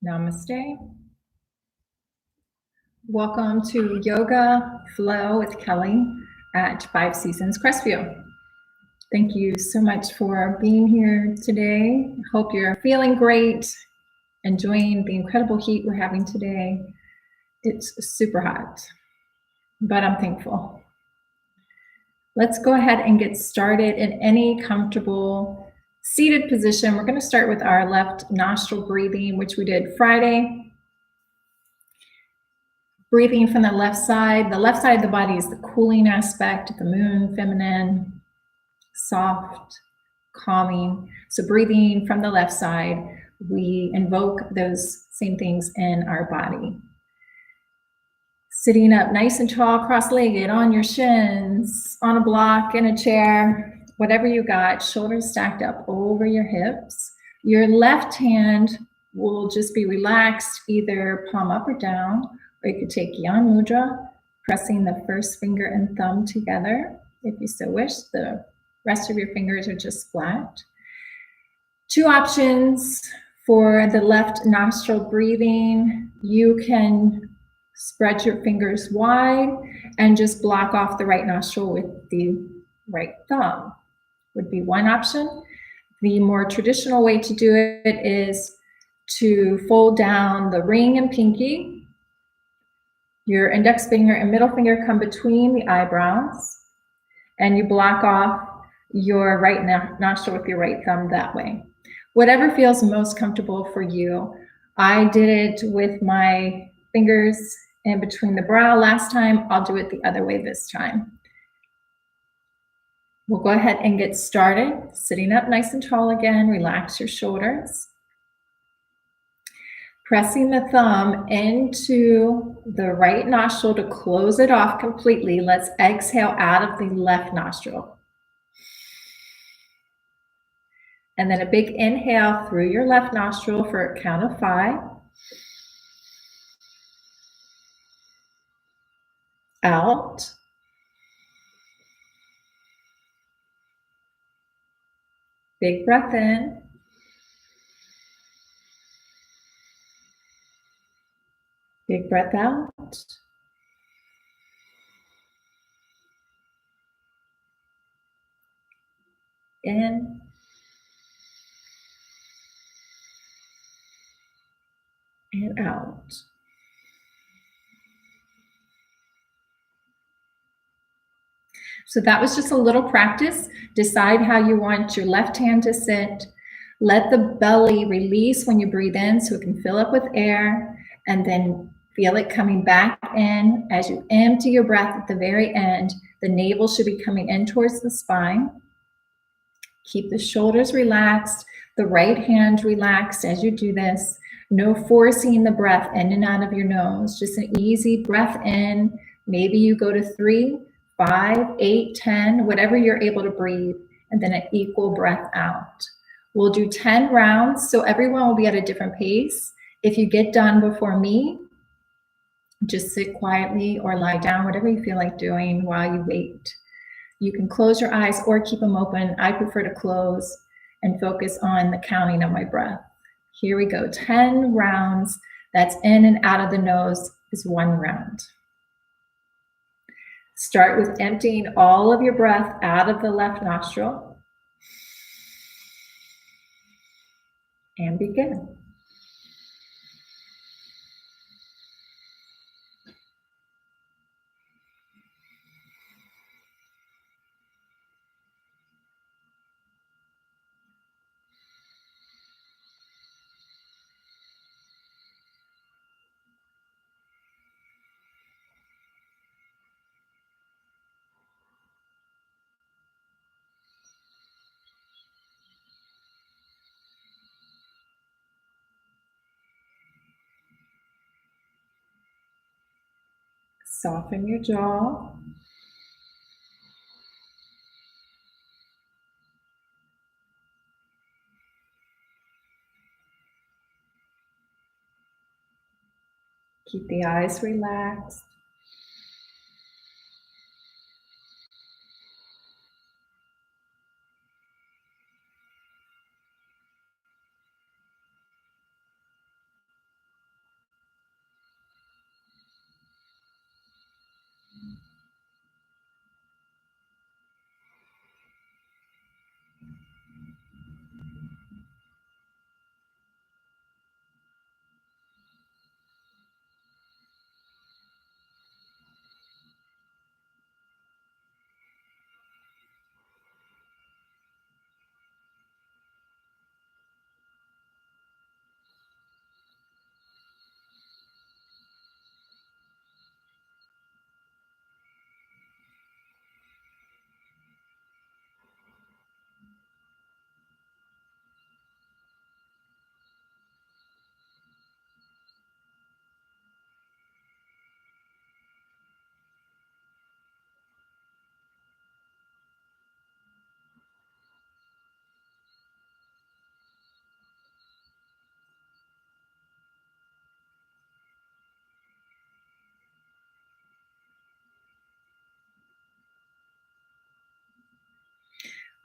Namaste. Welcome to Yoga Flow with Kelly at 5 Seasons Crestview. Thank you so much for being here today. Hope you're feeling great, enjoying the incredible heat we're having today. It's super hot, but I'm thankful. Let's go ahead and get started in any comfortable seated position. We're going to start with our left nostril breathing, which we did Friday. Breathing from the left side. The left side of the body is the cooling aspect, the moon, feminine, soft, calming. So breathing from the left side, we invoke those same things in our body. Sitting up nice and tall, cross-legged, on your shins, on a block, in a chair, whatever you got, shoulders stacked up over your hips. Your left hand will just be relaxed, either palm up or down, or you could take Yan Mudra, pressing the first finger and thumb together. If you so wish, the rest of your fingers are just flat. Two options for the left nostril breathing. You can spread your fingers wide and just block off the right nostril with the right thumb. Would be one option. The more traditional way to do it is to fold down the ring and pinky. Your index finger and middle finger come between the eyebrows, and you block off your right nostril with your right thumb that way. Whatever feels most comfortable for you. I did it with my fingers in between the brow last time. I'll do it the other way this time. We'll go ahead and get started. Sitting up nice and tall again, relax your shoulders. Pressing the thumb into the right nostril to close it off completely. Let's exhale out of the left nostril. And then a big inhale through your left nostril for a count of 5. Out. Big breath in. Big breath out. In. And out. So that was just a little practice. Decide how you want your left hand to sit. Let the belly release when you breathe in so it can fill up with air, and then feel it coming back in. As you empty your breath at the very end, the navel should be coming in towards the spine. Keep the shoulders relaxed, the right hand relaxed as you do this. No forcing the breath in and out of your nose, just an easy breath in. Maybe you go to 3, 5, 8, 10, whatever you're able to breathe, and then an equal breath out. We'll do 10 rounds, so everyone will be at a different pace. If you get done before me, just sit quietly or lie down, whatever you feel like doing while you wait. You can close your eyes or keep them open. I prefer to close and focus on the counting of my breath. Here we go, 10 rounds. That's in and out of the nose is 1 round. Start with emptying all of your breath out of the left nostril. And begin. Soften your jaw. Keep the eyes relaxed.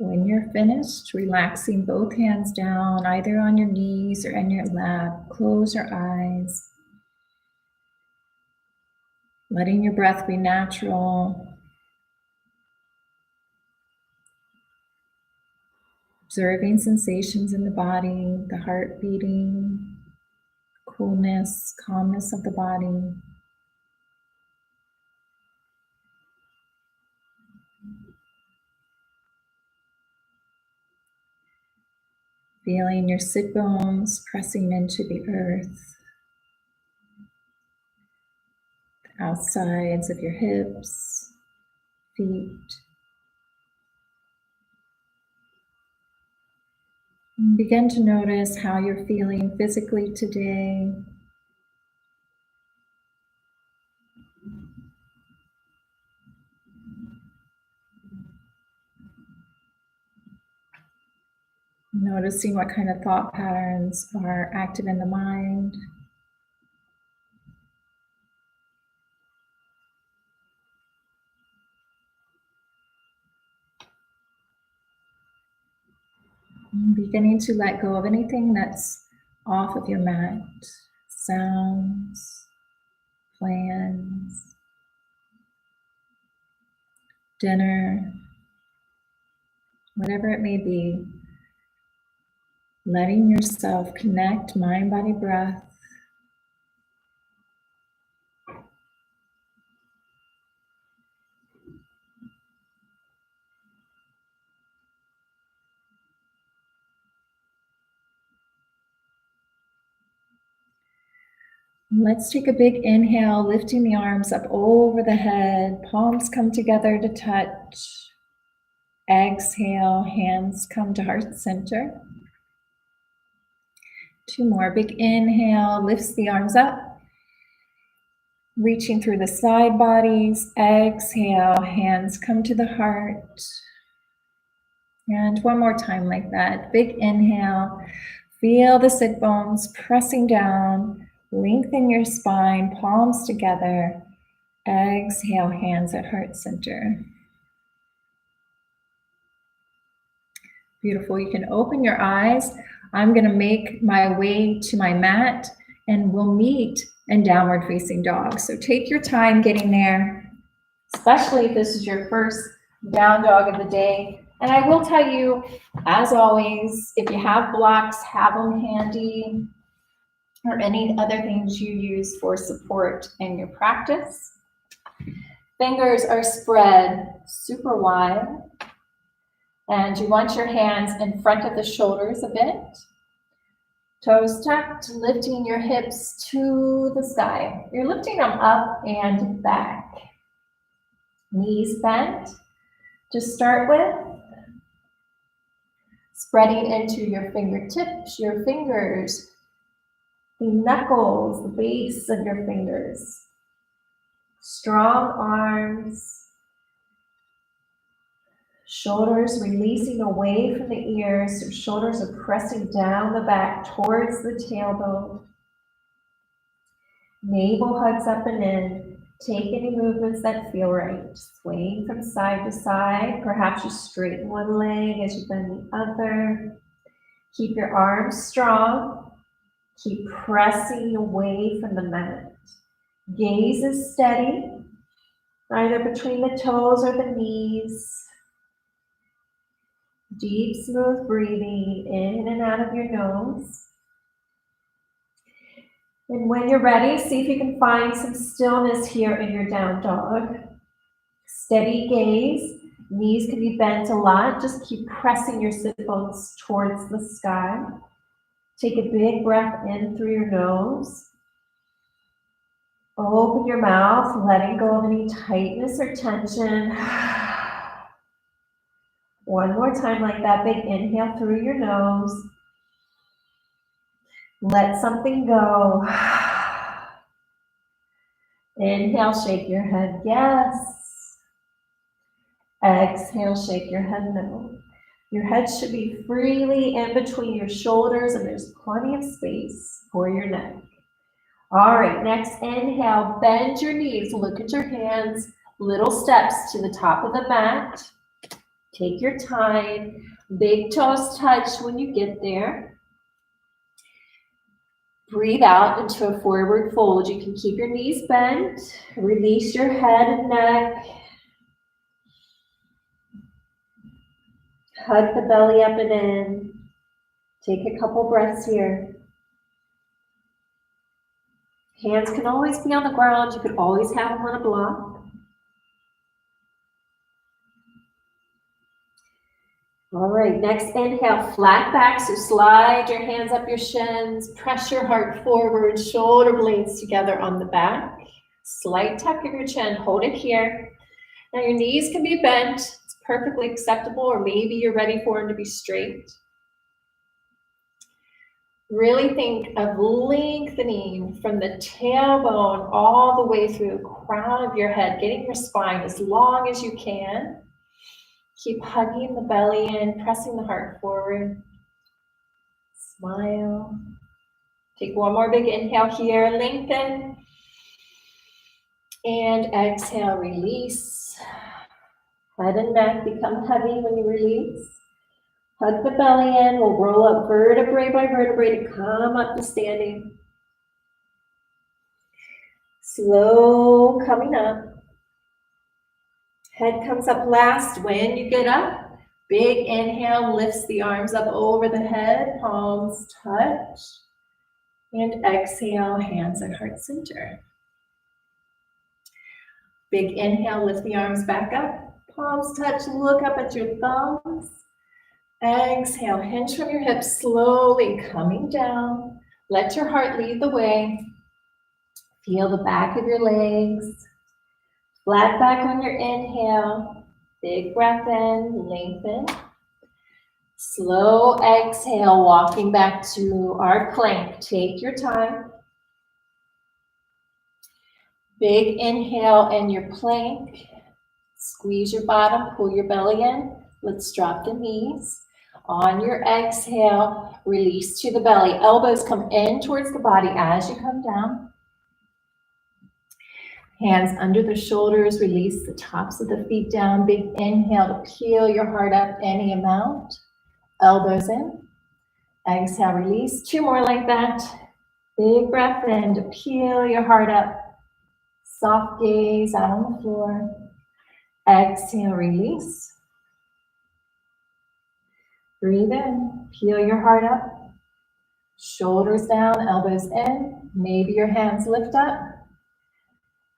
When you're finished, relaxing both hands down, either on your knees or in your lap, close your eyes. Letting your breath be natural. Observing sensations in the body, the heart beating, coolness, calmness of the body. Feeling your sit bones pressing into the earth, the outsides of your hips, feet. And begin to notice how you're feeling physically today. Noticing what kind of thought patterns are active in the mind. And beginning to let go of anything that's off of your mat. Sounds, plans, dinner, whatever it may be. Letting yourself connect mind, body, breath. Let's take a big inhale, lifting the arms up over the head. Palms come together to touch. Exhale, hands come to heart center. Two more. Big inhale, lifts the arms up. Reaching through the side bodies. Exhale, hands come to the heart. And one more time like that. Big inhale. Feel the sit bones pressing down. Lengthen your spine, palms together. Exhale, hands at heart center. Beautiful. You can open your eyes. I'm going to make my way to my mat and we'll meet in downward facing dog. So take your time getting there, especially if this is your first down dog of the day. And I will tell you, as always, if you have blocks, have them handy, or any other things you use for support in your practice. Fingers are spread super wide. And you want your hands in front of the shoulders a bit. Toes tucked, lifting your hips to the sky. You're lifting them up and back. Knees bent to start with. Spreading into your fingertips, your fingers, the knuckles, the base of your fingers. Strong arms. Shoulders releasing away from the ears. Your shoulders are pressing down the back towards the tailbone. Navel hugs up and in. Take any movements that feel right. Swaying from side to side. Perhaps you straighten one leg as you bend the other. Keep your arms strong. Keep pressing away from the mat. Gaze is steady, either between the toes or the knees. Deep, smooth breathing in and out of your nose. And when you're ready, see if you can find some stillness here in your down dog. Steady gaze. Knees can be bent a lot. Just keep pressing your sit bones towards the sky. Take a big breath in through your nose. Open your mouth, letting go of any tightness or tension. One more time like that. Big inhale through your nose. Let something go. Inhale, shake your head, yes. Exhale, shake your head, no. Your head should be freely in between your shoulders and there's plenty of space for your neck. All right, next inhale, bend your knees, look at your hands, little steps to the top of the mat. Take your time. Big toes touch when you get there. Breathe out into a forward fold. You can keep your knees bent. Release your head and neck. Hug the belly up and in. Take a couple breaths here. Hands can always be on the ground. You could always have them on a block. All right, next inhale, flat back. So slide your hands up your shins. Press your heart forward. Shoulder blades together on the back. Slight tuck of your chin. Hold it here. Now your knees can be bent. It's perfectly acceptable, or maybe you're ready for them to be straight. Really think of lengthening from the tailbone all the way through the crown of your head, getting your spine as long as you can. Keep hugging the belly in, pressing the heart forward. Smile. Take one more big inhale here, lengthen. And exhale, release. Head and neck become heavy when you release. Hug the belly in. We'll roll up vertebrae by vertebrae to come up to standing. Slow coming up. Head comes up last when you get up. Big inhale lifts the arms up over the head. Palms touch. And exhale, hands at heart center. Big inhale, lift the arms back up. Palms touch, look up at your thumbs. Exhale, hinge from your hips, slowly coming down. Let your heart lead the way. Feel the back of your legs. Flat back on your inhale. Big breath in, lengthen. Slow exhale, walking back to our plank. Take your time. Big inhale in your plank. Squeeze your bottom, pull your belly in. Let's drop the knees. On your exhale, release to the belly. Elbows come in towards the body as you come down. Hands under the shoulders, release the tops of the feet down. Big inhale to peel your heart up any amount. Elbows in. Exhale, release. Two more like that. Big breath in to peel your heart up. Soft gaze out on the floor. Exhale, release. Breathe in, peel your heart up. Shoulders down, elbows in. Maybe your hands lift up.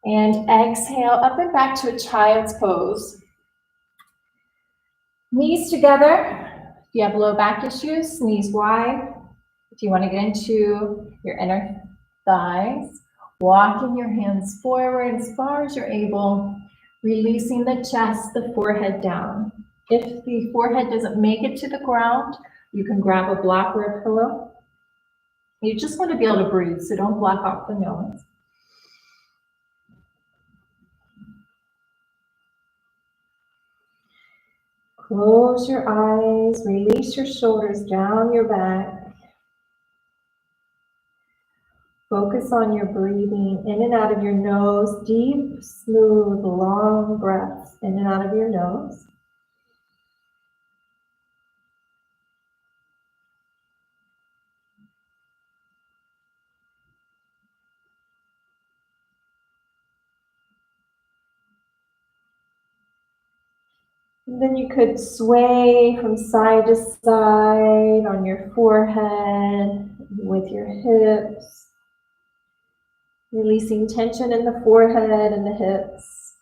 And exhale, up and back to a child's pose. Knees together. If you have low back issues, knees wide. If you want to get into your inner thighs, walking your hands forward as far as you're able, releasing the chest, the forehead down. If the forehead doesn't make it to the ground, you can grab a block or a pillow. You just want to be able to breathe, so don't block off the nose. Close your eyes, release your shoulders down your back. Focus on your breathing in and out of your nose, deep, smooth, long breaths in and out of your nose. And then you could sway from side to side on your forehead with your hips, releasing tension in the forehead and the hips.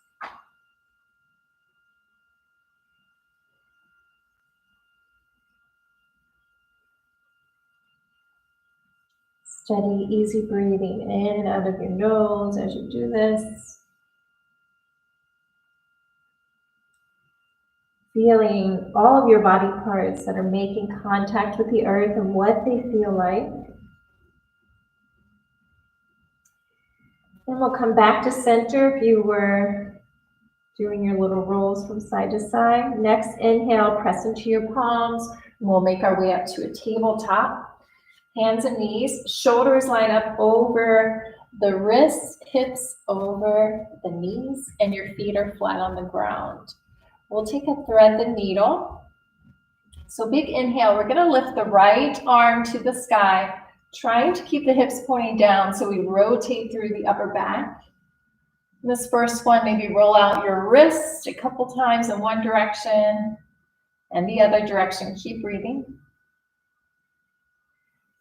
Steady, easy breathing in and out of your nose as you do this. Feeling all of your body parts that are making contact with the earth and what they feel like. And we'll come back to center if you were doing your little rolls from side to side. Next inhale, press into your palms. And we'll make our way up to a tabletop. Hands and knees, shoulders line up over the wrists, hips over the knees, and your feet are flat on the ground. We'll take a thread the needle. So big inhale, we're gonna lift the right arm to the sky, trying to keep the hips pointing down so we rotate through the upper back. This first one, maybe roll out your wrist a couple times in one direction and the other direction. Keep breathing.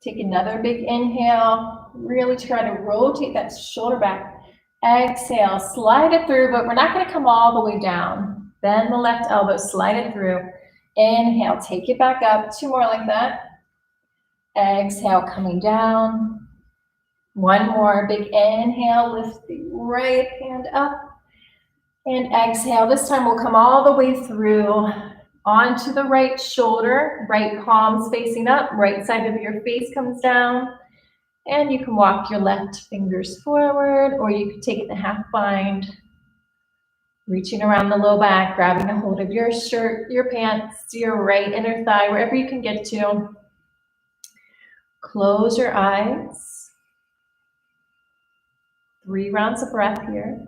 Take another big inhale. Really try to rotate that shoulder back. Exhale, slide it through, but we're not going to come all the way down. Bend the left elbow, slide it through. Inhale, take it back up. 2 more like that. Exhale, coming down. 1 more big inhale, lift the right hand up. And exhale, this time we'll come all the way through onto the right shoulder, right palms facing up, right side of your face comes down. And you can walk your left fingers forward, or you can take it in a half bind, reaching around the low back, grabbing a hold of your shirt, your pants, your right inner thigh, wherever you can get to. Close your eyes. 3 rounds of breath here.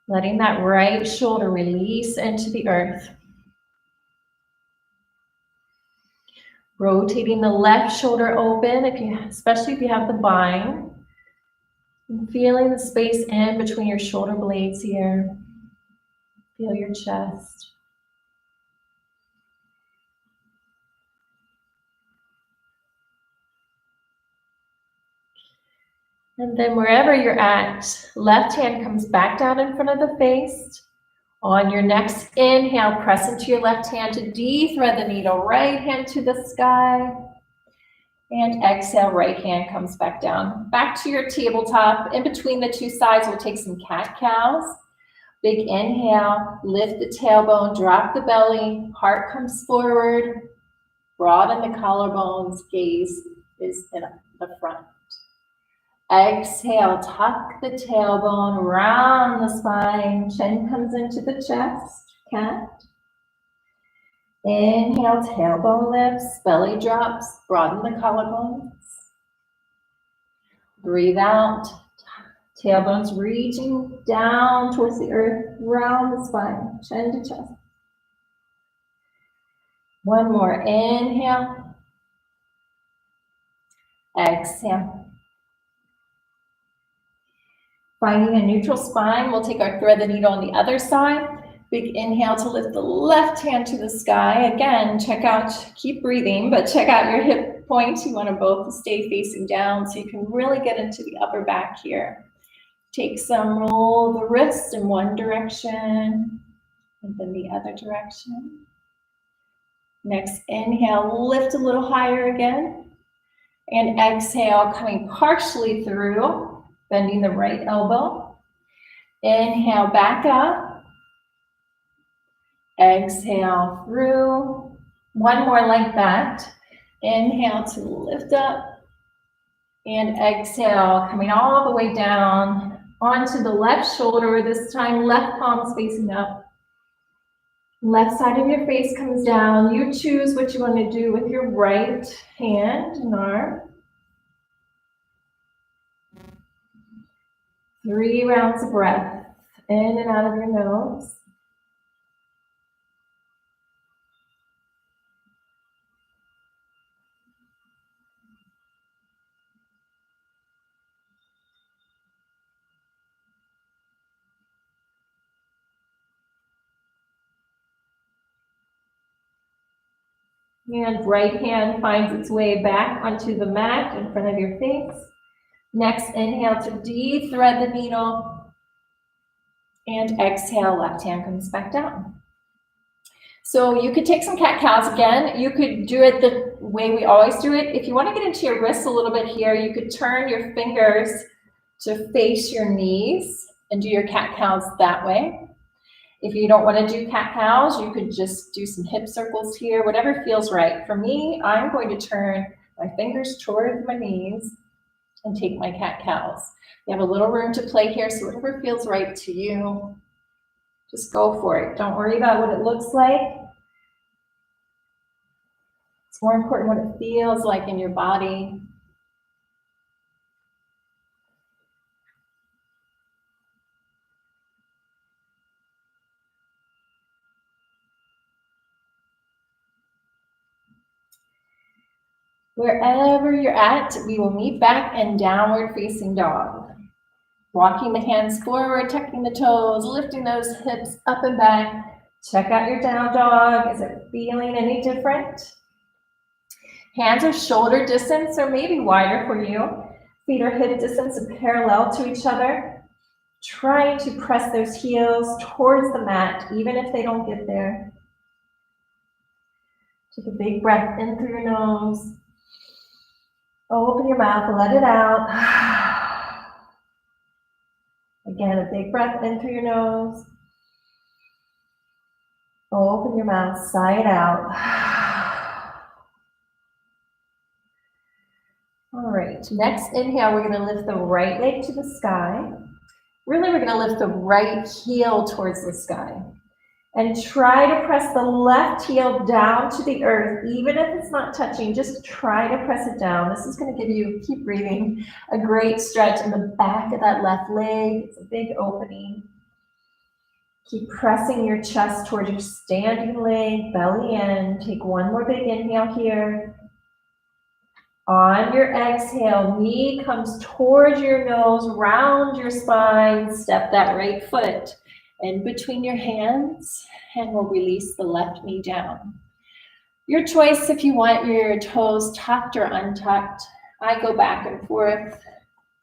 Letting that right shoulder release into the earth. Rotating the left shoulder open, especially if you have the bind. And feeling the space in between your shoulder blades here. Feel your chest. And then wherever you're at, left hand comes back down in front of the face. On your next inhale, press into your left hand to de-thread the needle. Right hand to the sky. And exhale, right hand comes back down. Back to your tabletop. In between the 2 sides, we'll take some cat-cows. Big inhale, lift the tailbone, drop the belly, heart comes forward. Broaden the collarbones, gaze is in the front. Exhale, tuck the tailbone, round the spine, chin comes into the chest, cat. Inhale, tailbone lifts, belly drops, broaden the collarbones. Breathe out, tailbones reaching down towards the earth, round the spine, chin to chest. 1 more, inhale. Exhale. Finding a neutral spine, we'll take our thread the needle on the other side. Big inhale to lift the left hand to the sky. Again, check out, keep breathing, but check out your hip points. You want to both stay facing down so you can really get into the upper back here. Take some, roll the wrist in one direction and then the other direction. Next inhale, lift a little higher again. And exhale, coming partially through, bending the right elbow. Inhale, back up. Exhale through. 1 more like that. Inhale to lift up. And exhale, coming all the way down onto the left shoulder. This time, left palm's facing up. Left side of your face comes down. You choose what you want to do with your right hand and arm. 3 rounds of breath in and out of your nose. And right hand finds its way back onto the mat in front of your face. Next, inhale to de-thread the needle. And exhale, left hand comes back down. So you could take some cat-cows again. You could do it the way we always do it. If you want to get into your wrists a little bit here, you could turn your fingers to face your knees and do your cat-cows that way. If you don't want to do cat-cows, you could just do some hip circles here, whatever feels right. For me, I'm going to turn my fingers toward my knees and take my cat-cows. You have a little room to play here, so whatever feels right to you, just go for it. Don't worry about what it looks like. It's more important what it feels like in your body. Wherever you're at, we will meet back in downward facing dog. Walking the hands forward, tucking the toes, lifting those hips up and back. Check out your down dog. Is it feeling any different? Hands are shoulder distance or maybe wider for you. Feet are hip distance and parallel to each other. Trying to press those heels towards the mat, even if they don't get there. Take a big breath in through your nose. Open your mouth and let it out. Again, a big breath in through your nose. Open your mouth, sigh it out. All right, next inhale, we're gonna lift the right leg to the sky. Really, we're gonna lift the right heel towards the sky. And try to press the left heel down to the earth, even if it's not touching, just try to press it down. This is gonna give you, keep breathing, a great stretch in the back of that left leg. It's a big opening. Keep pressing your chest towards your standing leg, belly in. Take one more big inhale here. On your exhale, knee comes towards your nose, round your spine, step that right foot in between your hands, and we'll release the left knee down. Your choice if you want your toes tucked or untucked. I go back and forth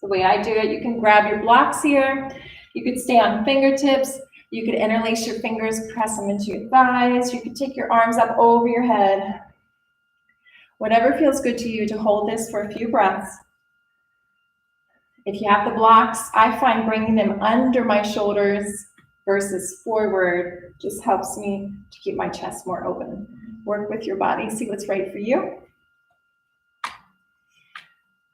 the way I do it. You can grab your blocks here. You could stay on fingertips. You could interlace your fingers, press them into your thighs. You could take your arms up over your head. Whatever feels good to you to hold this for a few breaths. If you have the blocks, I find bringing them under my shoulders versus forward just helps me to keep my chest more open. Work with your body, see what's right for you.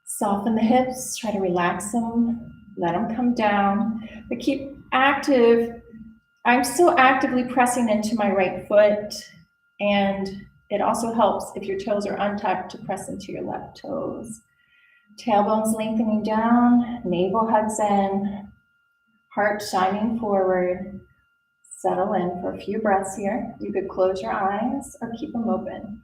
Soften the hips, try to relax them, let them come down, but keep active. I'm still actively pressing into my right foot, and it also helps if your toes are untucked to press into your left toes. Tailbone's lengthening down, navel hugs in, heart shining forward. Settle in for a few breaths here. You could close your eyes or keep them open.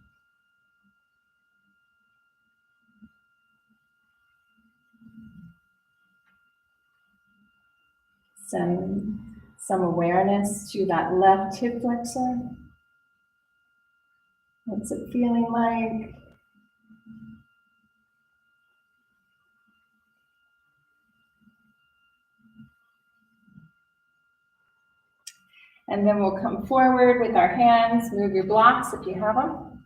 Some awareness to that left hip flexor. What's it feeling like? And then we'll come forward with our hands, move your blocks if you have them.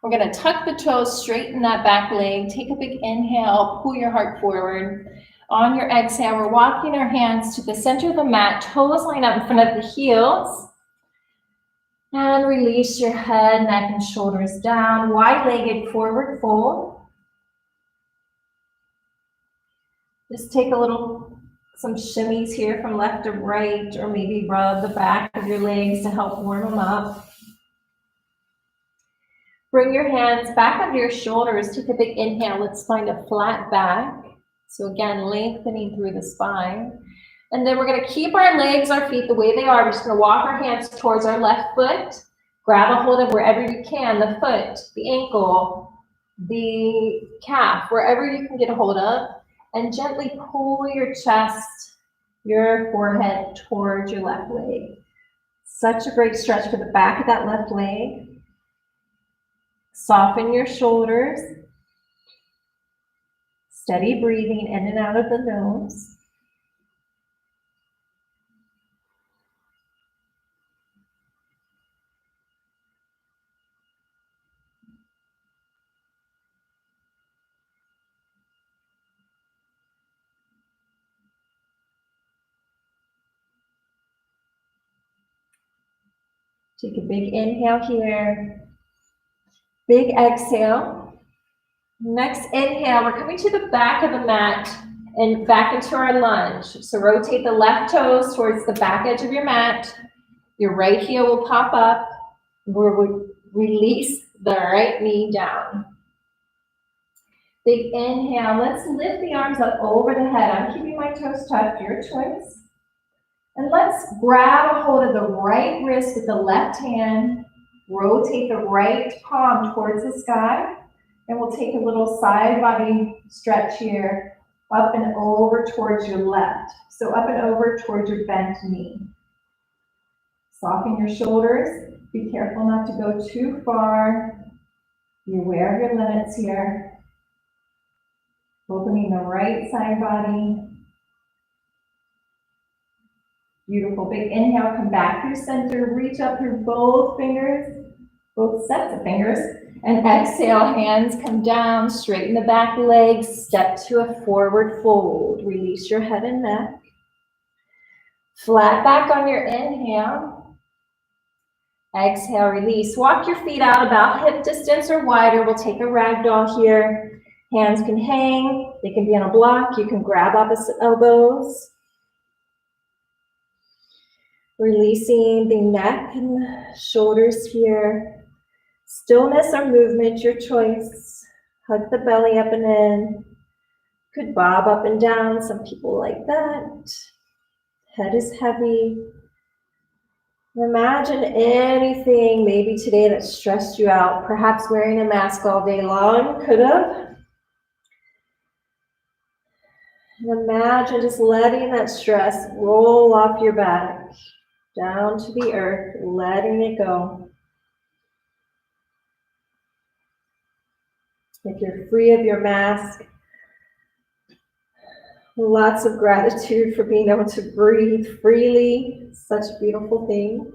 We're gonna tuck the toes, straighten that back leg, take a big inhale, pull your heart forward. On your exhale, we're walking our hands to the center of the mat, toes line up in front of the heels. And release your head, neck, and shoulders down, wide-legged forward fold. Just take some shimmies here from left to right, or maybe rub the back of your legs to help warm them up. Bring your hands back under your shoulders. Take a big inhale. Let's find a flat back. So again, lengthening through the spine. And then we're going to keep our legs, our feet the way they are. We're just going to walk our hands towards our left foot. Grab a hold of wherever you can, the foot, the ankle, the calf, wherever you can get a hold of. And gently pull your chest, your forehead towards your left leg. Such a great stretch for the back of that left leg. Soften your shoulders. Steady breathing in and out of the nose. Take a big inhale here. Big exhale. Next inhale, we're coming to the back of the mat and back into our lunge. So rotate the left toes towards the back edge of your mat. Your right heel will pop up. We'll release the right knee down. Big inhale. Let's lift the arms up over the head. I'm keeping my toes tucked, your choice. And let's grab a hold of the right wrist with the left hand. Rotate the right palm towards the sky. And we'll take a little side body stretch here, up and over towards your left. So up and over towards your bent knee. Soften your shoulders. Be careful not to go too far. Be aware of your limits here. Opening the right side body. Beautiful. Big inhale, come back through center. Reach up through both fingers, both sets of fingers. And exhale, hands come down, straighten the back legs, step to a forward fold. Release your head and neck. Flat back on your inhale. Exhale, release. Walk your feet out about hip distance or wider. We'll take a ragdoll here. Hands can hang. They can be on a block. You can grab opposite elbows. Releasing the neck and the shoulders here. Stillness or movement, your choice. Hug the belly up and in. Could bob up and down. Some people like that. Head is heavy. Imagine anything maybe today that stressed you out. Perhaps wearing a mask all day long. Could have. And imagine just letting that stress roll off your back. Down to the earth. Letting it go. If you're free of your mask, lots of gratitude for being able to breathe freely. Such a beautiful thing.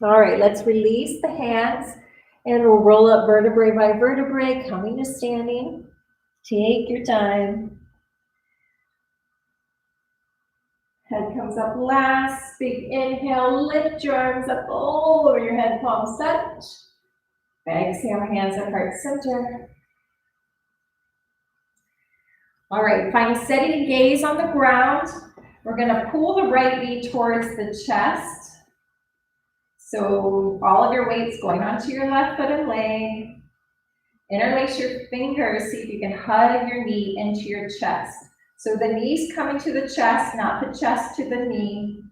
All right, let's release the hands and we'll roll up vertebrae by vertebrae, coming to standing. Take your time. Head comes up last. Big inhale, lift your arms up all over your head, palms touch. Exhale, hands at heart center. All right, find a steady gaze on the ground. We're gonna pull the right knee towards the chest. So all of your weight's going onto your left foot and leg. Interlace your fingers, see if you can hug your knee into your chest. So the knee's coming to the chest, not the chest to the knee.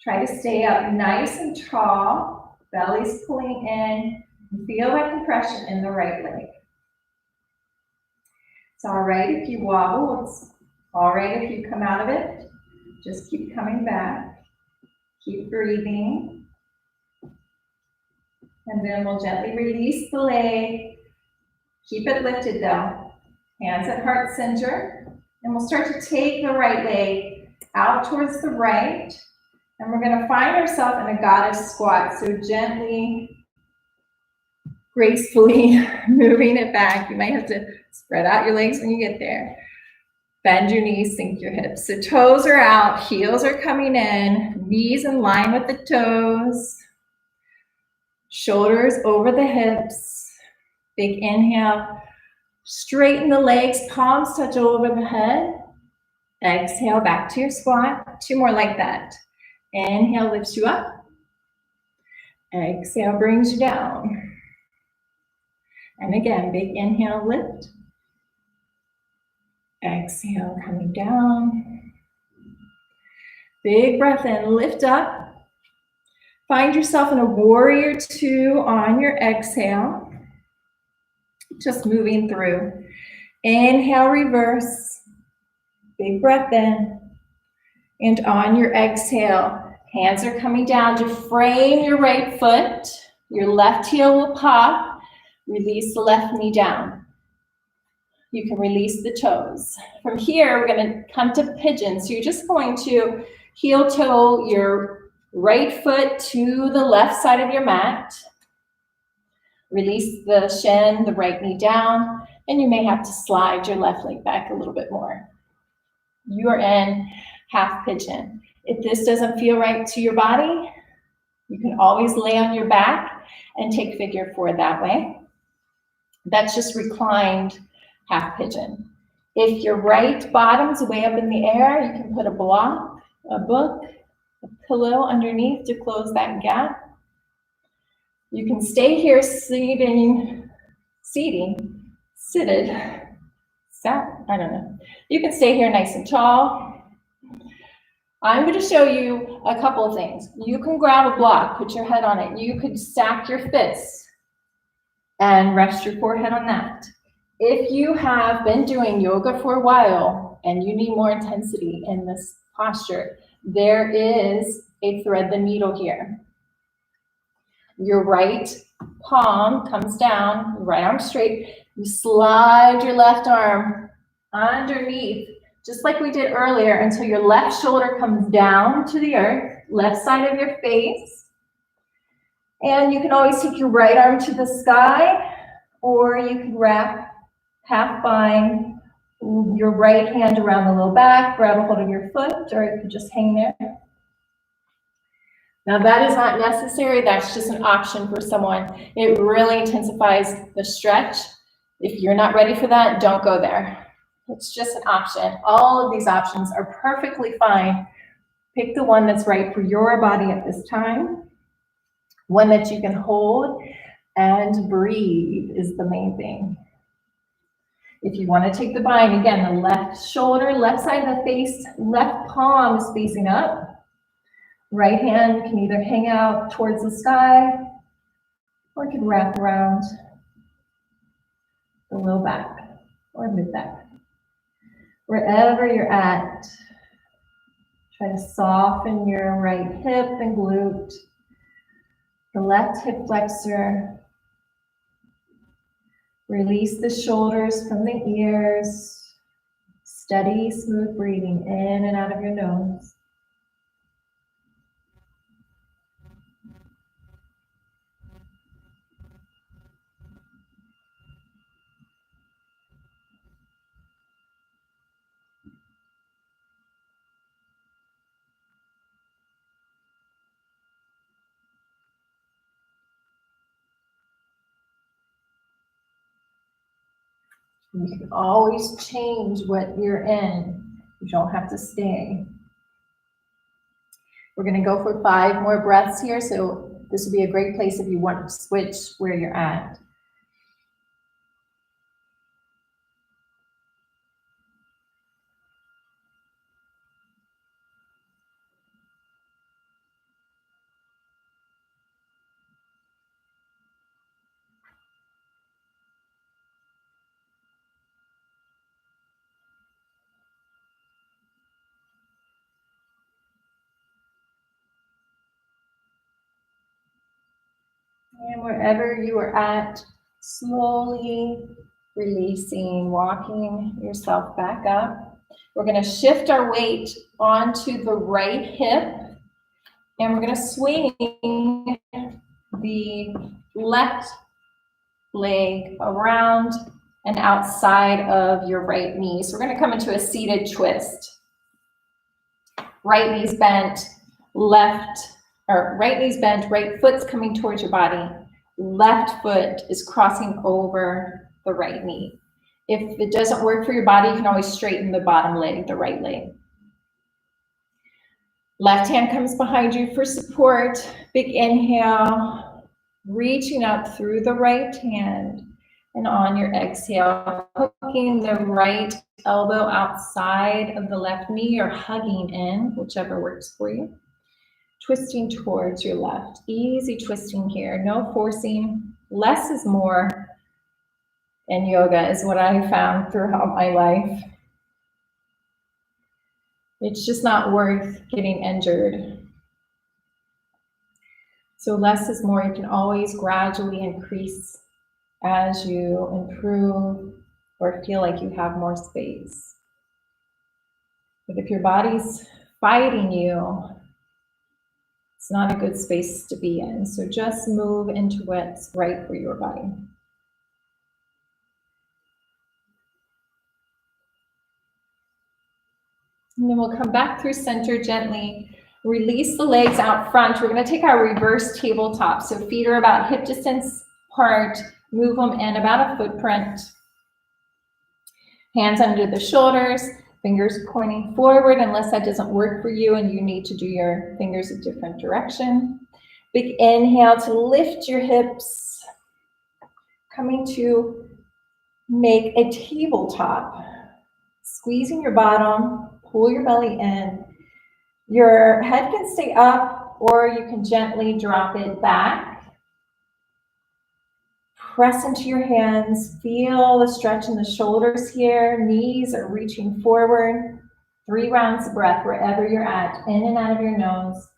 Try to stay up nice and tall. Belly's pulling in. Feel that compression in the right leg. It's all right if you wobble. It's all right if you come out of it. Just keep coming back. Keep breathing. And then we'll gently release the leg. Keep it lifted though. Hands at heart center. And we'll start to take the right leg out towards the right. And we're going to find ourselves in a goddess squat. So gently, gracefully moving it back. You might have to spread out your legs when you get there. Bend your knees, sink your hips. So toes are out, heels are coming in, knees in line with the toes. Shoulders over the hips. Big inhale. Straighten the legs, palms touch over the head. Exhale, back to your squat. 2 more like that. Inhale lifts you up. Exhale brings you down. And again, big inhale, lift. Exhale, coming down. Big breath in, lift up. Find yourself in a warrior 2 on your exhale. Just moving through. Inhale, reverse. Big breath in. And on your exhale, hands are coming down to frame your right foot. Your left heel will pop. Release the left knee down. You can release the toes. From here, we're going to come to pigeon. So you're just going to heel toe your right foot to the left side of your mat. Release the shin, the right knee down, and you may have to slide your left leg back a little bit more. You are in half pigeon. If this doesn't feel right to your body, you can always lay on your back and take figure 4 that way. That's just reclined half pigeon. If your right bottom's way up in the air, you can put a block, a book, a pillow underneath to close that gap. You can stay here seated, sat, I don't know. You can stay here nice and tall. I'm going to show you a couple of things. You can grab a block, put your head on it. You could stack your fists and rest your forehead on that. If you have been doing yoga for a while and you need more intensity in this posture, there is a thread the needle here. Your right palm comes down, right arm straight. You slide your left arm underneath, just like we did earlier, until your left shoulder comes down to the earth, left side of your face. And you can always take your right arm to the sky, or you can wrap half bind your right hand around the low back, grab a hold of your foot, or it could just hang there. Now that is not necessary, that's just an option for someone. It really intensifies the stretch. If you're not ready for that, don't go there. It's just an option. All of these options are perfectly fine. Pick the one that's right for your body at this time. One that you can hold and breathe is the main thing. If you want to take the bind, again, the left shoulder, left side of the face, left palm is facing up. Right hand can either hang out towards the sky or it can wrap around the low back or mid back. Wherever you're at, try to soften your right hip and glute, the left hip flexor. Release the shoulders from the ears. Steady, smooth breathing in and out of your nose. You can always change what you're in. You don't have to stay. We're going to go for 5 more breaths here, so this would be a great place if you want to switch where you're at. And wherever you are at, slowly releasing, walking yourself back up. We're going to shift our weight onto the right hip, and we're going to swing the left leg around and outside of your right knee. So we're going to come into a seated twist. Right knee's bent, right knee's bent, right foot's coming towards your body. Left foot is crossing over the right knee. If it doesn't work for your body, you can always straighten the bottom leg, the right leg. Left hand comes behind you for support. Big inhale, reaching up through the right hand. And on your exhale, hooking the right elbow outside of the left knee or hugging in, whichever works for you. Twisting towards your left. Easy twisting here, no forcing. Less is more in yoga is what I found throughout my life. It's just not worth getting injured. So less is more. You can always gradually increase as you improve or feel like you have more space. But if your body's fighting you, it's not a good space to be in. So just move into what's right for your body. And then we'll come back through center gently. Release the legs out front. We're going to take our reverse tabletop. So feet are about hip distance apart. Move them in about a footprint. Hands under the shoulders. Fingers pointing forward unless that doesn't work for you and you need to do your fingers a different direction. Big inhale to lift your hips. Coming to make a tabletop. Squeezing your bottom, pull your belly in. Your head can stay up, or you can gently drop it back. Press into your hands. Feel the stretch in the shoulders here. Knees are reaching forward. 3 rounds of breath wherever you're at, in and out of your nose.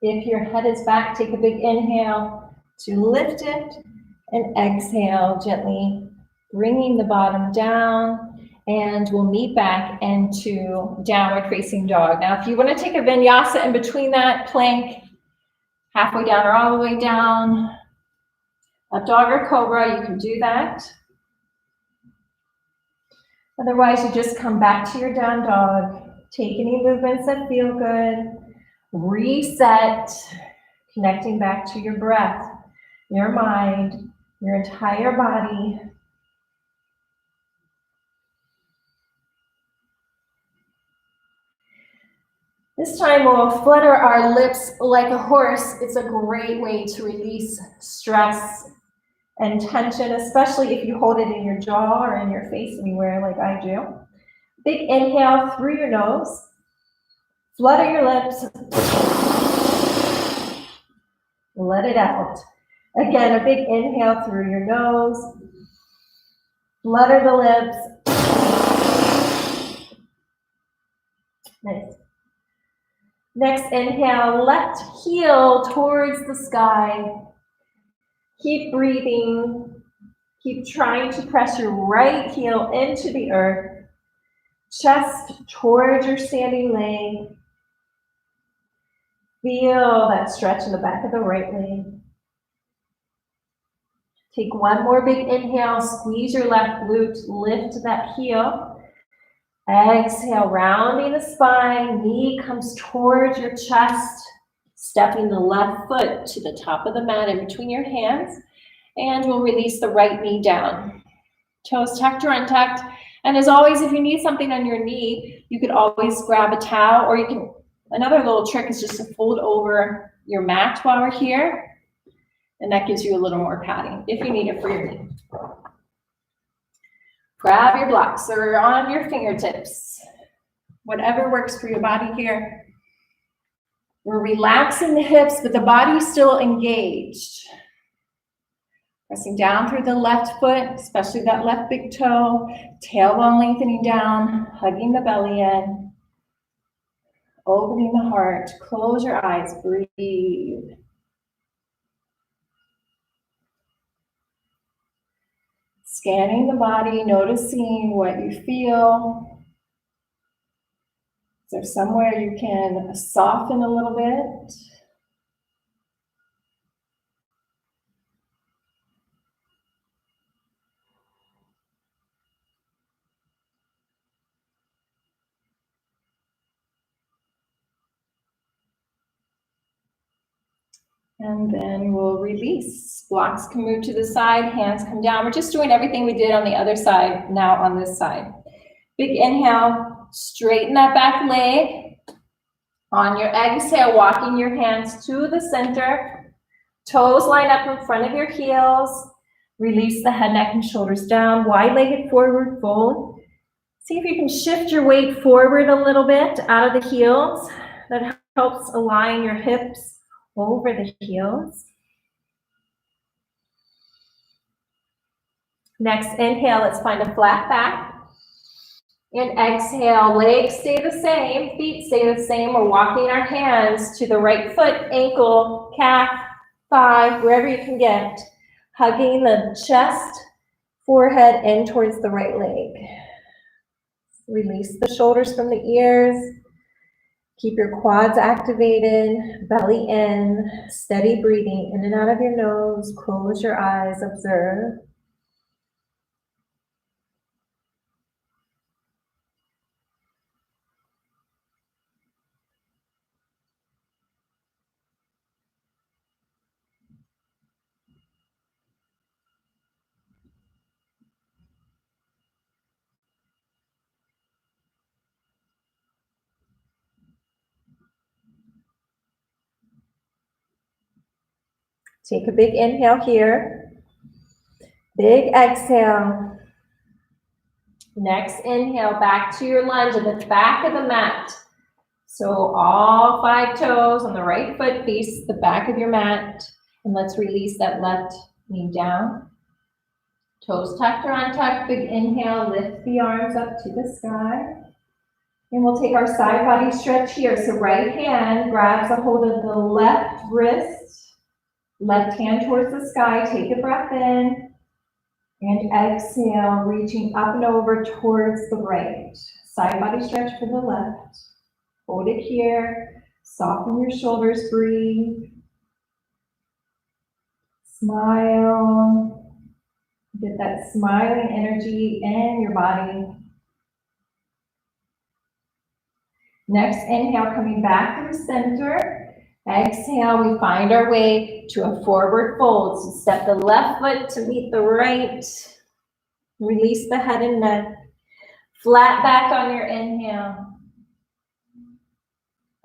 If your head is back, take a big inhale to lift it, and exhale gently, bringing the bottom down, and we'll meet back into downward facing dog. Now, if you want to take a vinyasa in between that, plank, halfway down or all the way down, up dog or cobra, you can do that. Otherwise, you just come back to your down dog, take any movements that feel good, reset, connecting back to your breath, your mind, your entire body. This time we'll flutter our lips like a horse. It's a great way to release stress and tension, especially if you hold it in your jaw or in your face anywhere like I do. Big inhale through your nose. Flutter your lips. Let it out. Again, a big inhale through your nose. Flutter the lips. Nice. Next inhale, left heel towards the sky. Keep breathing. Keep trying to press your right heel into the earth. Chest towards your standing leg. Feel that stretch in the back of the right leg. Take one more big inhale, squeeze your left glute, lift that heel. Exhale, rounding the spine, knee comes towards your chest, stepping the left foot to the top of the mat in between your hands, and we'll release the right knee down. Toes tucked or untucked, and as always, if you need something on your knee, you could always grab a towel, or you can, another little trick is just to fold over your mat while we're here, and that gives you a little more padding if you need it for your knee. Grab your blocks or on your fingertips, whatever works for your body here. We're relaxing the hips, but the body's still engaged. Pressing down through the left foot, especially that left big toe, tailbone lengthening down, hugging the belly in, opening the heart, close your eyes, breathe. Scanning the body, noticing what you feel. Is there somewhere you can soften a little bit? And then we'll release. Blocks can move to the side, hands come down. We're just doing everything we did on the other side, now on this side. Big inhale, straighten that back leg. On your exhale, walking your hands to the center. Toes line up in front of your heels. Release the head, neck, and shoulders down. Wide-legged forward fold. See if you can shift your weight forward a little bit out of the heels. That helps align your hips over the heels. Next inhale, let's find a flat back. And exhale, legs stay the same, feet stay the same. We're walking our hands to the right foot, ankle, calf, thigh, wherever you can get. Hugging the chest, forehead in towards the right leg. Release the shoulders from the ears. Keep your quads activated, belly in, steady breathing in and out of your nose. Close your eyes, observe. Take a big inhale here. Big exhale. Next inhale, back to your lunge at the back of the mat. So all 5 toes on the right foot face the back of your mat. And let's release that left knee down. Toes tucked or untucked. Big inhale, lift the arms up to the sky. And we'll take our side body stretch here. So right hand grabs a hold of the left wrist. Left hand towards the sky. Take a breath in. And exhale, reaching up and over towards the right. Side body stretch for the left. Hold it here. Soften your shoulders, breathe. Smile. Get that smiling energy in your body. Next inhale, coming back through center. Exhale, we find our way to a forward fold. So step the left foot to meet the right. Release the head and neck. Flat back on your inhale.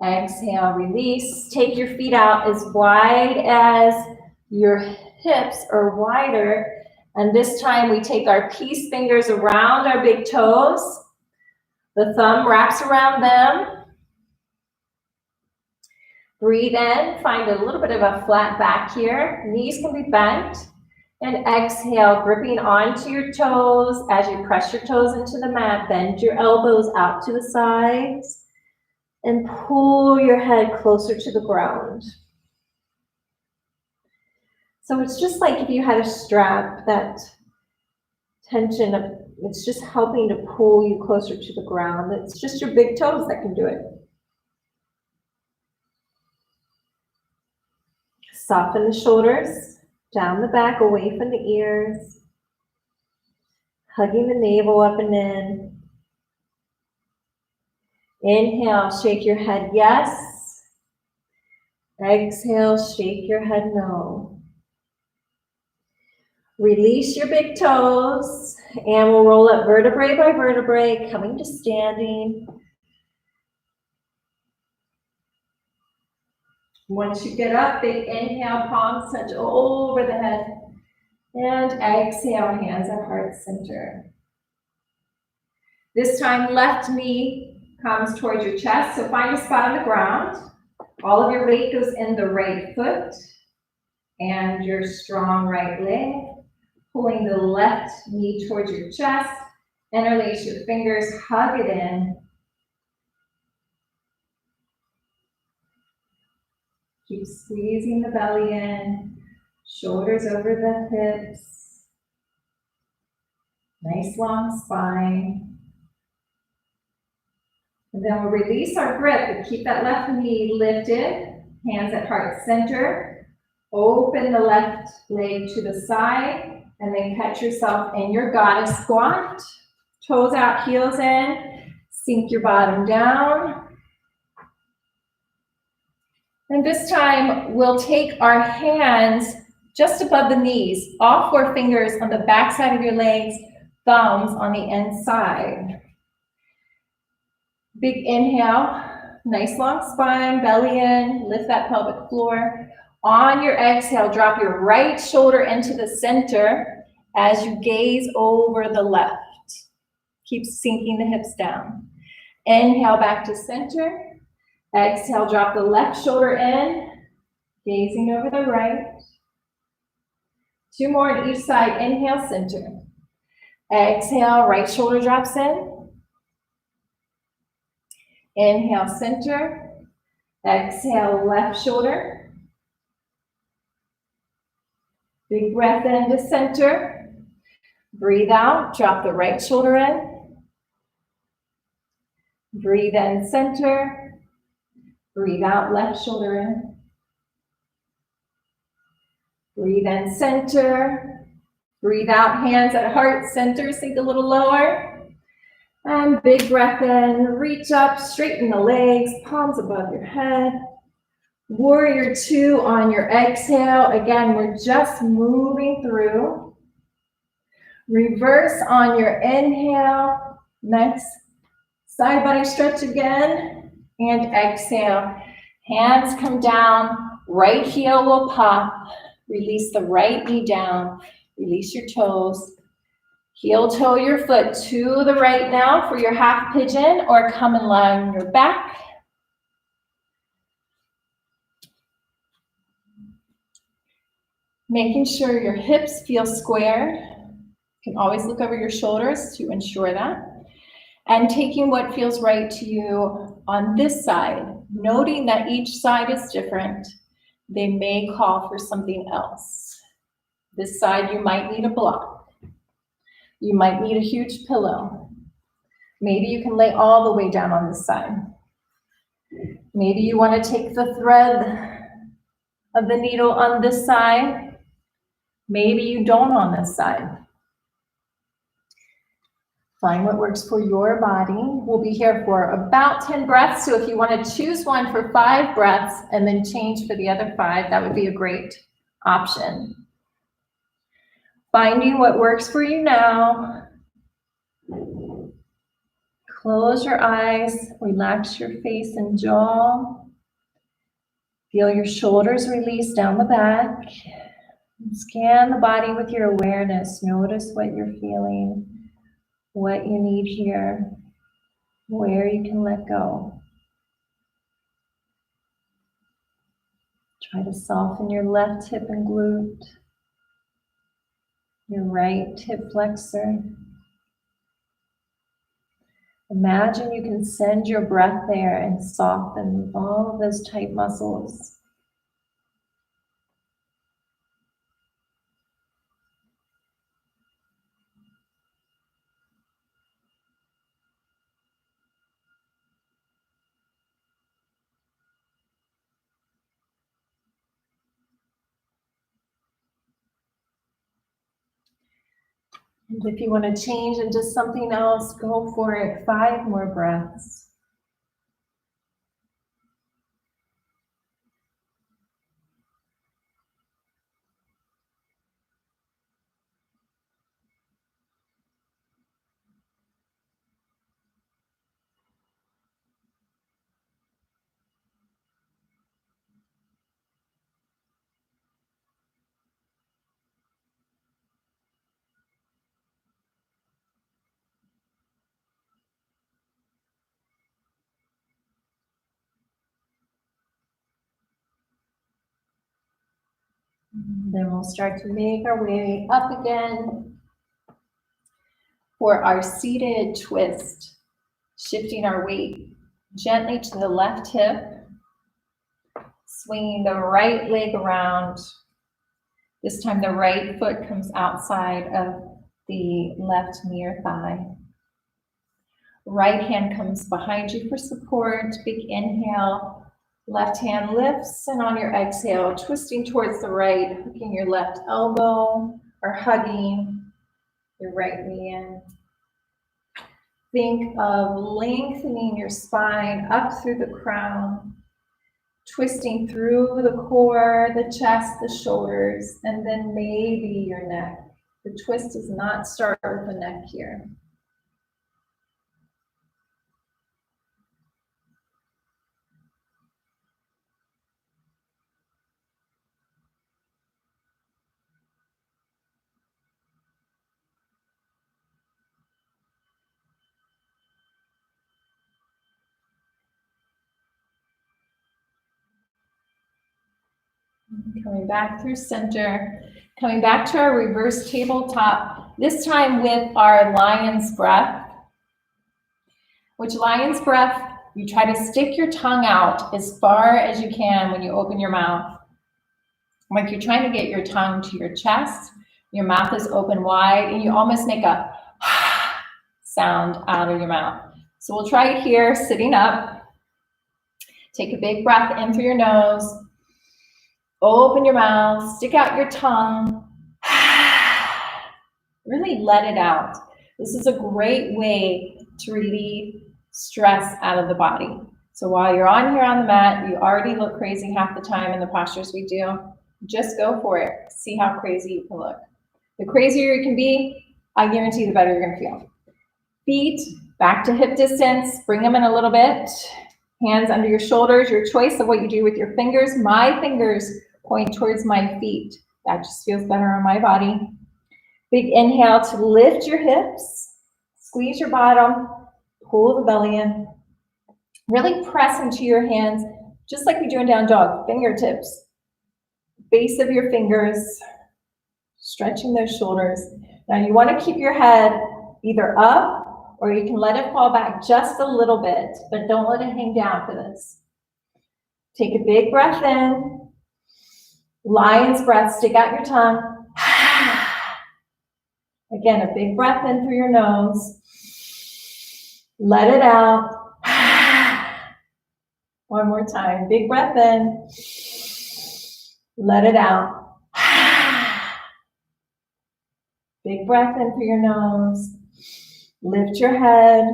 Exhale, release. Take your feet out as wide as your hips or wider. And this time we take our peace fingers around our big toes. The thumb wraps around them. Breathe in, find a little bit of a flat back here. Knees can be bent. And exhale, gripping onto your toes. As you press your toes into the mat, bend your elbows out to the sides. And pull your head closer to the ground. So it's just like if you had a strap, that tension, it's just helping to pull you closer to the ground. It's just your big toes that can do it. Soften the shoulders, down the back, away from the ears. Hugging the navel up and in. Inhale, shake your head yes. Exhale, shake your head no. Release your big toes, and we'll roll up vertebrae by vertebrae, coming to standing. Once you get up, big inhale, palms touch over the head. And exhale, hands at heart center. This time, left knee comes towards your chest, so find a spot on the ground. All of your weight goes in the right foot and your strong right leg. Pulling the left knee towards your chest. Interlace your fingers, hug it in. Keep squeezing the belly in. Shoulders over the hips. Nice long spine. And then we'll release our grip and keep that left knee lifted. Hands at heart center. Open the left leg to the side. And then catch yourself in your goddess squat. Toes out, heels in. Sink your bottom down. And this time, we'll take our hands just above the knees. All 4 fingers on the back side of your legs. Thumbs on the inside. Big inhale. Nice long spine, belly in. Lift that pelvic floor. On your exhale, drop your right shoulder into the center as you gaze over the left. Keep sinking the hips down. Inhale back to center. Exhale, drop the left shoulder in, gazing over the right. 2 more on each side. Inhale, center. Exhale, right shoulder drops in. Inhale, center. Exhale, left shoulder. Big breath in to center. Breathe out, drop the right shoulder in. Breathe in, center. Breathe out, left shoulder in. Breathe in, center. Breathe out, hands at heart center, sink a little lower. And big breath in, reach up, straighten the legs, palms above your head. Warrior 2 on your exhale. Again, we're just moving through. Reverse on your inhale. Next, side body stretch again. And exhale. Hands come down. Right heel will pop. Release the right knee down. Release your toes. Heel toe your foot to the right now for your half pigeon, or come and lie on your back. Making sure your hips feel square. You can always look over your shoulders to ensure that. And taking what feels right to you on this side, noting that each side is different. They may call for something else. This side, you might need a block. You might need a huge pillow. Maybe you can lay all the way down on this side. Maybe you want to take the thread of the needle on this side. Maybe you don't on this side. Find what works for your body. We'll be here for about 10 breaths. So if you want to choose one for 5 breaths and then change for the other 5, that would be a great option. Finding what works for you now. Close your eyes, relax your face and jaw. Feel your shoulders release down the back. Scan the body with your awareness. Notice what you're feeling, what you need here, where you can let go. Try to soften your left hip and glute, your right hip flexor. Imagine you can send your breath there and soften all of those tight muscles. And if you want to change into something else, go for it. 5 more breaths. Then we'll start to make our way up again for our seated twist, shifting our weight gently to the left hip, swinging the right leg around. This time the right foot comes outside of the left knee or thigh. Right hand comes behind you for support. Big inhale. Left hand lifts, and on your exhale, twisting towards the right, hooking your left elbow or hugging your right knee in. Think of lengthening your spine up through the crown, twisting through the core, the chest, the shoulders, and then maybe your neck. The twist does not start with the neck here. Coming back through center, coming back to our reverse tabletop, this time with our lion's breath. Which lion's breath, you try to stick your tongue out as far as you can when you open your mouth. Like you're trying to get your tongue to your chest, your mouth is open wide, and you almost make a sound out of your mouth. So we'll try it here, sitting up. Take a big breath in through your nose. Open your mouth, stick out your tongue. Really let it out. This is a great way to relieve stress out of the body. So while you're on here on the mat, you already look crazy half the time in the postures we do. Just go for it. See how crazy you can look. The crazier you can be, I guarantee the better you're going to feel. Feet back to hip distance. Bring them in a little bit. Hands under your shoulders. Your choice of what you do with your fingers. My fingers point towards my feet. That just feels better on my body. Big inhale to lift your hips, squeeze your bottom, pull the belly in. Really press into your hands, just like we do in down dog, fingertips, base of your fingers, stretching those shoulders. Now you want to keep your head either up or you can let it fall back just a little bit, but don't let it hang down for this. Take a big breath in, lion's breath, stick out your tongue. Again, a big breath in through your nose. Let it out. One more time. Big breath in. Let it out. Big breath in through your nose. Lift your head.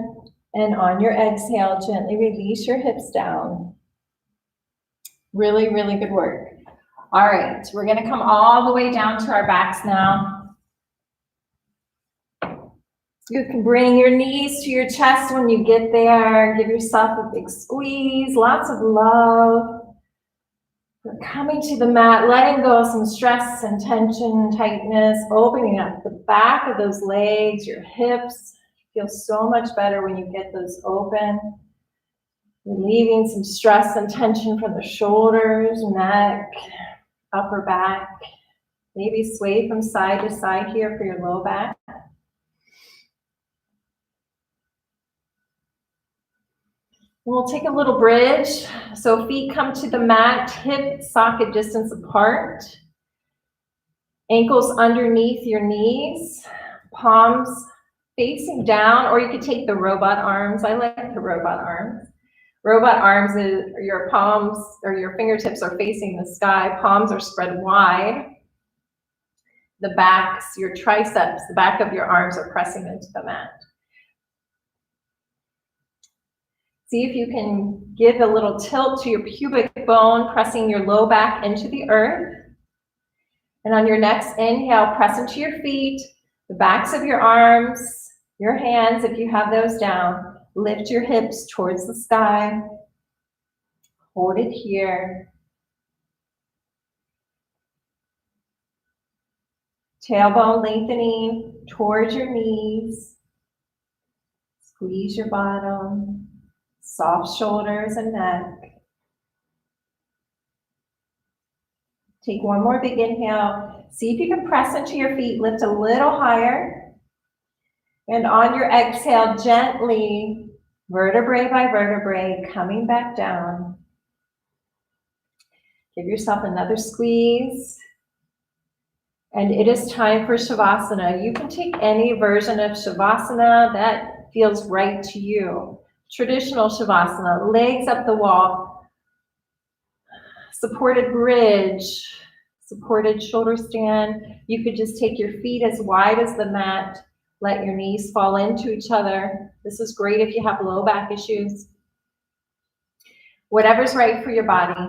And on your exhale, gently release your hips down. Really, really good work. All right, we're going to come all the way down to our backs now. You can bring your knees to your chest when you get there. Give yourself a big squeeze, lots of love. We're coming to the mat, letting go of some stress and tension, tightness, opening up the back of those legs, your hips. Feel so much better when you get those open. Relieving some stress and tension from the shoulders, neck, upper back. Maybe sway from side to side here for your low back. We'll take a little bridge. So feet come to the mat, hip socket distance apart. Ankles underneath your knees. Palms facing down, or you could take the robot arms. I like the robot arms. Robot arms is your palms or your fingertips are facing the sky. Palms are spread wide. The backs, your triceps, the back of your arms are pressing into the mat. See if you can give a little tilt to your pubic bone, pressing your low back into the earth. And on your next inhale, press into your feet, the backs of your arms, your hands, if you have those down. Lift your hips towards the sky. Hold it here. Tailbone lengthening towards your knees. Squeeze your bottom. Soft shoulders and neck. Take one more big inhale. See if you can press into your feet. Lift a little higher. And on your exhale, gently, vertebrae by vertebrae, coming back down. Give yourself another squeeze. And it is time for Shavasana. You can take any version of Shavasana that feels right to you. Traditional Shavasana, legs up the wall, supported bridge, supported shoulder stand. You could just take your feet as wide as the mat, let your knees fall into each other. This is great if you have low back issues. Whatever's right for your body.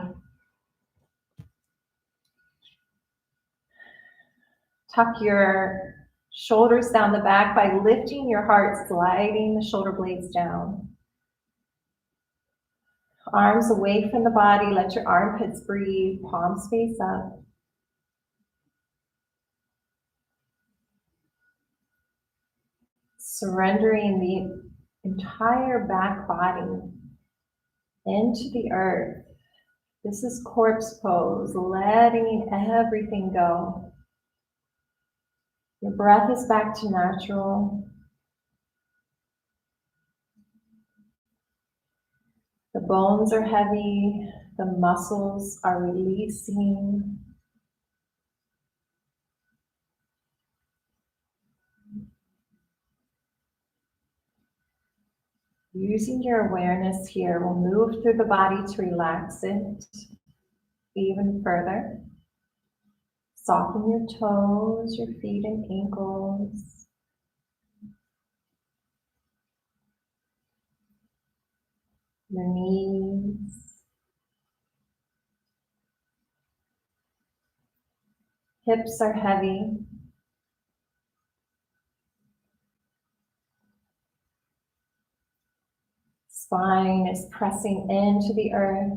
Tuck your shoulders down the back by lifting your heart, sliding the shoulder blades down. Arms away from the body, let your armpits breathe, palms face up. Surrendering the entire back body into the earth. This is corpse pose, letting everything go. Your breath is back to natural. The bones are heavy, the muscles are releasing. Using your awareness here, we'll move through the body to relax it even further. Soften your toes, your feet and ankles. Your knees. Hips are heavy. Spine is pressing into the earth.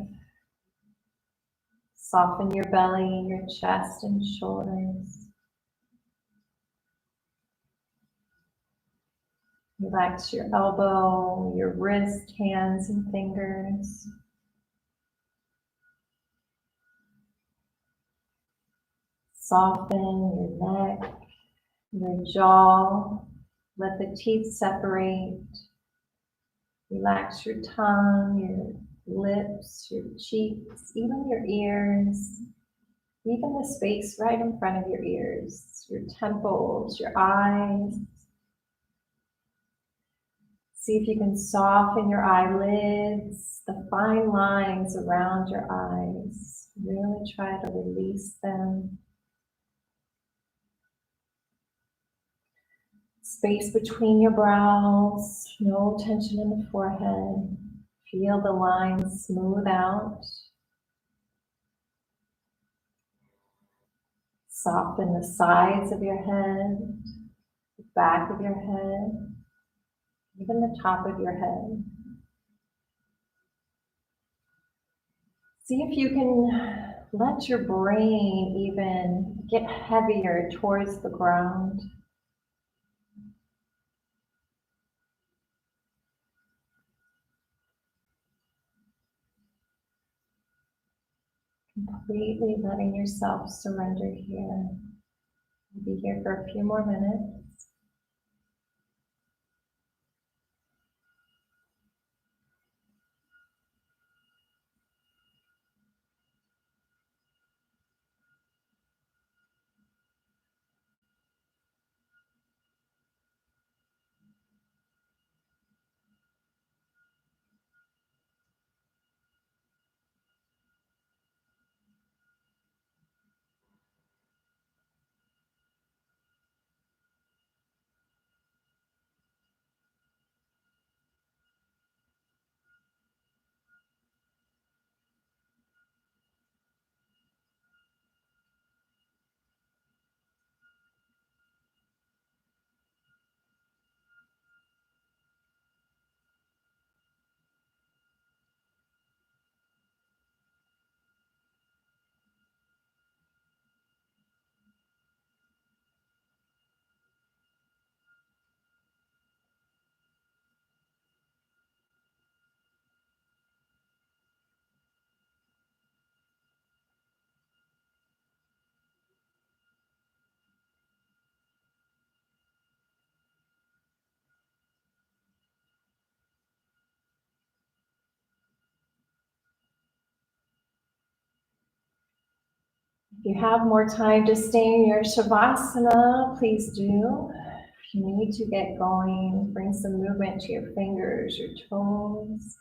Soften your belly, your chest and shoulders. Relax your elbow, your wrist, hands, and fingers. Soften your neck, your jaw. Let the teeth separate. Relax your tongue, your lips, your cheeks, even your ears, even the space right in front of your ears, your temples, your eyes. See if you can soften your eyelids, the fine lines around your eyes. Really try to release them. Space between your brows, no tension in the forehead. Feel the lines smooth out. Soften the sides of your head, the back of your head, even the top of your head. See if you can let your brain even get heavier towards the ground. Completely letting yourself surrender here. We'll be here for a few more minutes. If you have more time to stay in your Shavasana, please do. If you need to get going, bring some movement to your fingers, your toes.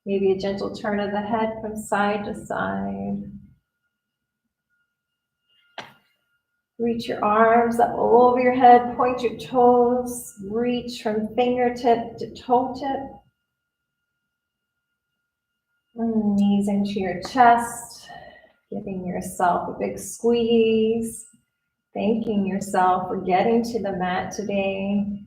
Maybe a gentle turn of the head from side to side. Reach your arms up over your head, point your toes, reach from fingertip to toe tip. Knees into your chest, giving yourself a big squeeze, thanking yourself for getting to the mat today.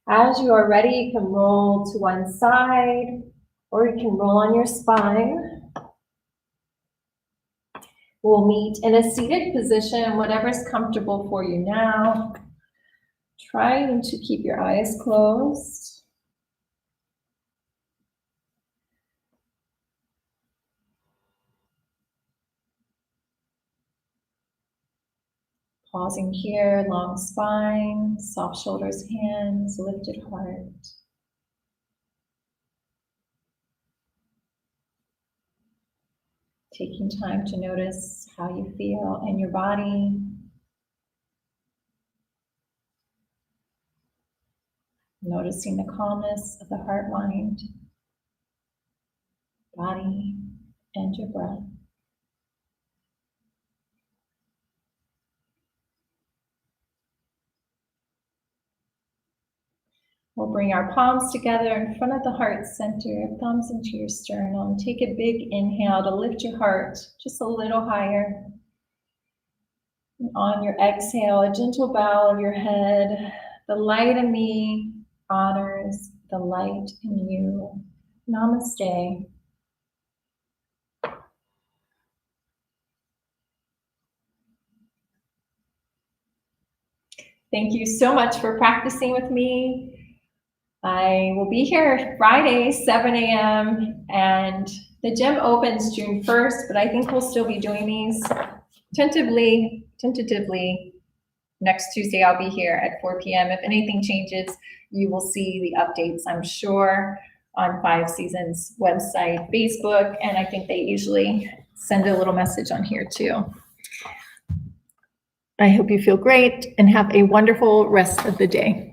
As you are ready, you can roll to one side, or you can roll on your spine. We'll meet in a seated position, whatever's comfortable for you now. Trying to keep your eyes closed. Pausing here, long spine, soft shoulders, hands, lifted heart. Taking time to notice how you feel in your body. Noticing the calmness of the heart, mind, body, and your breath. We'll bring our palms together in front of the heart center, thumbs into your sternum. Take a big inhale to lift your heart just a little higher. And on your exhale, a gentle bow of your head. The light in me honors the light in you. Namaste. Thank you so much for practicing with me. I will be here Friday, 7 a.m. and the gym opens June 1st, but I think we'll still be doing these tentatively. Next Tuesday, I'll be here at 4 p.m. If anything changes, you will see the updates, I'm sure, on 5 Seasons website, Facebook, and I think they usually send a little message on here too. I hope you feel great and have a wonderful rest of the day.